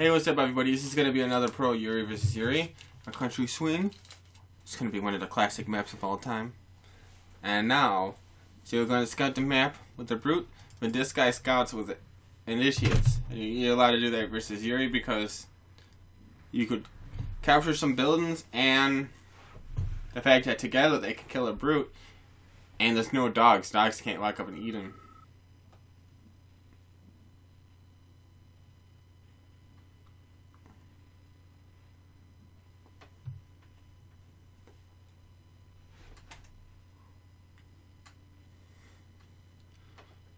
Hey, what's up, everybody? This is going to be another Pro Yuri vs. Yuri, a country swing. It's going to be one of the classic maps of all time. And now, so we're going to scout the map with the brute, but this guy scouts with initiates. And you're allowed to do that versus Yuri because you could capture some buildings, and the fact that together they can kill a brute, and there's no dogs. Dogs can't lock up and eat him.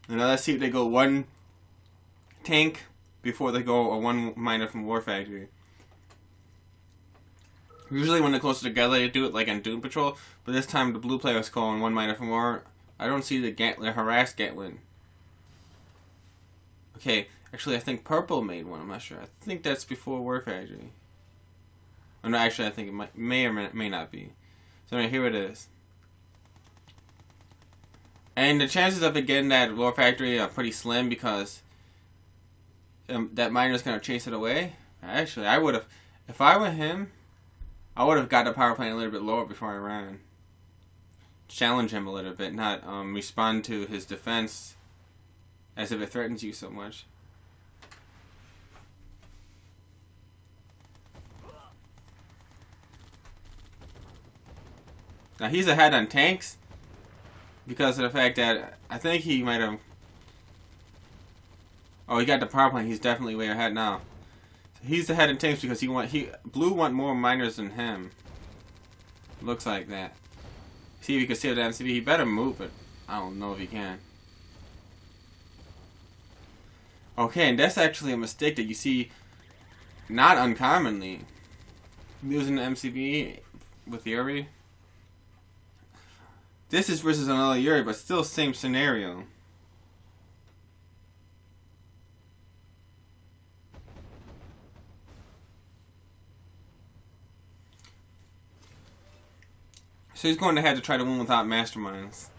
Now let's see if they go one tank before they go a one miner from War Factory. Usually when they're closer together they do it like on Doom Patrol, but this time the blue player is calling one miner from War. I don't see the harass Gatlin. Okay, actually I think purple made one, I'm not sure. I think that's before War Factory. Oh no, actually I think it may or may not be. So anyway, here it is. And the chances of it getting that War Factory are pretty slim because that miner's going to chase it away. Actually, I would have, if I were him, I would have got the power plant a little bit lower before I ran. Challenge him a little bit, not respond to his defense as if it threatens you so much. Now he's ahead on tanks because of the fact that I think he might have... Oh, he got the power plant. He's definitely way ahead now. So he's ahead in tanks because Blue want more miners than him. Looks like that. See if he can save the MCV. He better move it. I don't know if he can. Okay, and that's actually a mistake that you see not uncommonly. Using the MCV with Yuri. This is versus another Yuri, but still same scenario. So he's going to have to try to win without masterminds.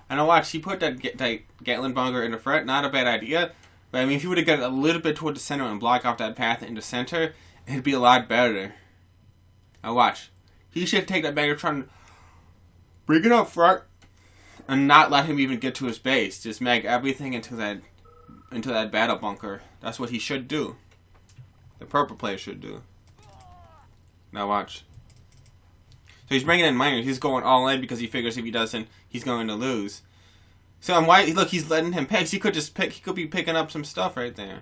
And now watch, he put that Gatling bunker in the front. Not a bad idea. But I mean, if he would have got a little bit toward the center and block off that path into the center, it'd be a lot better. Now watch. He should take that Magnetron, bring it up front, and not let him even get to his base. Just mag everything into that battle bunker. That's what he should do. The purple player should do. Now watch. So he's bringing in miners. He's going all in because he figures if he doesn't, he's going to lose. So why? Look, he's letting him pick. He could just pick. He could be picking up some stuff right there.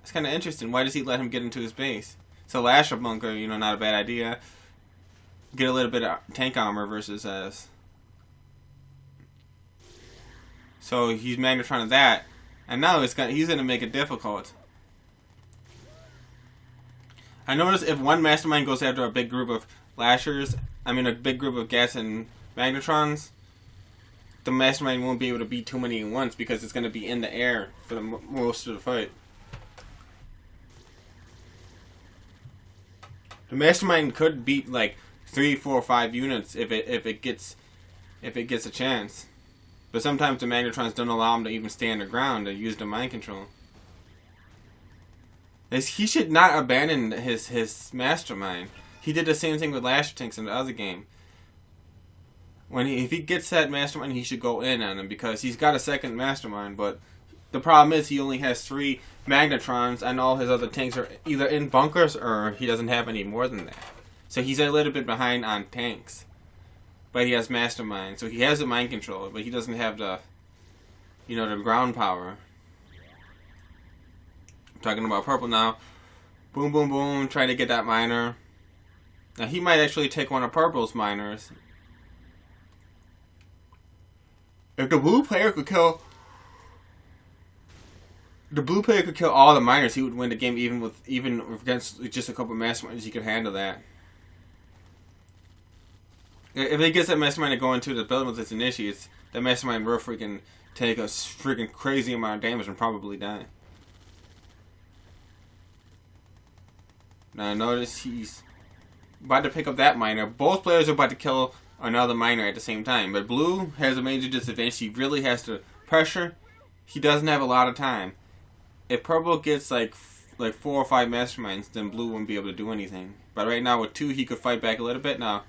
It's kind of interesting. Why does he let him get into his base? So Lasher bunker, you know, not a bad idea. Get a little bit of tank armor versus us. So he's Magnetron that, and now he's gonna make it difficult. I noticed if one mastermind goes after a big group of Lashers, a big group of gas and Magnetrons, the mastermind won't be able to beat too many at once because it's gonna be in the air for most of the fight. The mastermind could beat like 3, 4, 5 units if it gets a chance. But sometimes the Magnetrons don't allow him to even stay on the ground to use the mind control. He should not abandon his mastermind. He did the same thing with Lasher tanks in the other game. If he gets that mastermind, he should go in on him because he's got a second mastermind. But the problem is he only has 3 Magnetrons, and all his other tanks are either in bunkers or he doesn't have any more than that. So he's a little bit behind on tanks. But he has mastermind, so he has the mind control, but he doesn't have the ground power. I'm talking about purple now. Boom, boom, boom, try to get that miner. Now he might actually take one of purple's miners. If the blue player could kill all the miners, he would win the game even against just a couple of masterminds. He could handle that. If he gets that mastermind to go into the building with its initiates, that mastermind will freaking take a freaking crazy amount of damage and probably die. Now notice he's about to pick up that miner. Both players are about to kill another miner at the same time. But blue has a major disadvantage. He really has to pressure. He doesn't have a lot of time. If purple gets like like 4 or 5 masterminds, then blue wouldn't be able to do anything. But right now with 2, he could fight back a little bit now.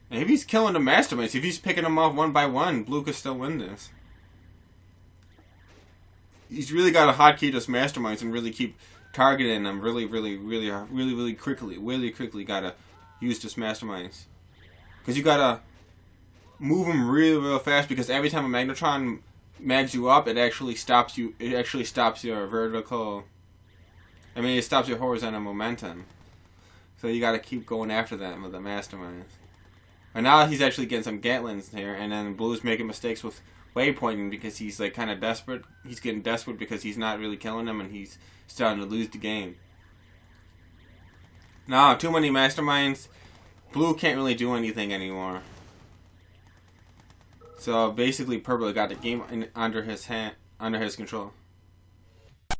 And if he's killing the masterminds, if he's picking them off one by one, blue could still win this. He's really got to hotkey those masterminds and really keep targeting them really quickly. Gotta use this masterminds. Because you gotta move them real fast, because every time a magnetron mags you up, it actually stops you. It actually stops your vertical. I mean, it stops your horizontal momentum. So you gotta keep going after them with the masterminds. And now he's actually getting some Gatlins here, and then blue's making mistakes with waypointing because he's like kind of desperate. He's getting desperate because he's not really killing them, and he's starting to lose the game. Now, too many masterminds. Blue can't really do anything anymore. So basically, purple got the game under his control.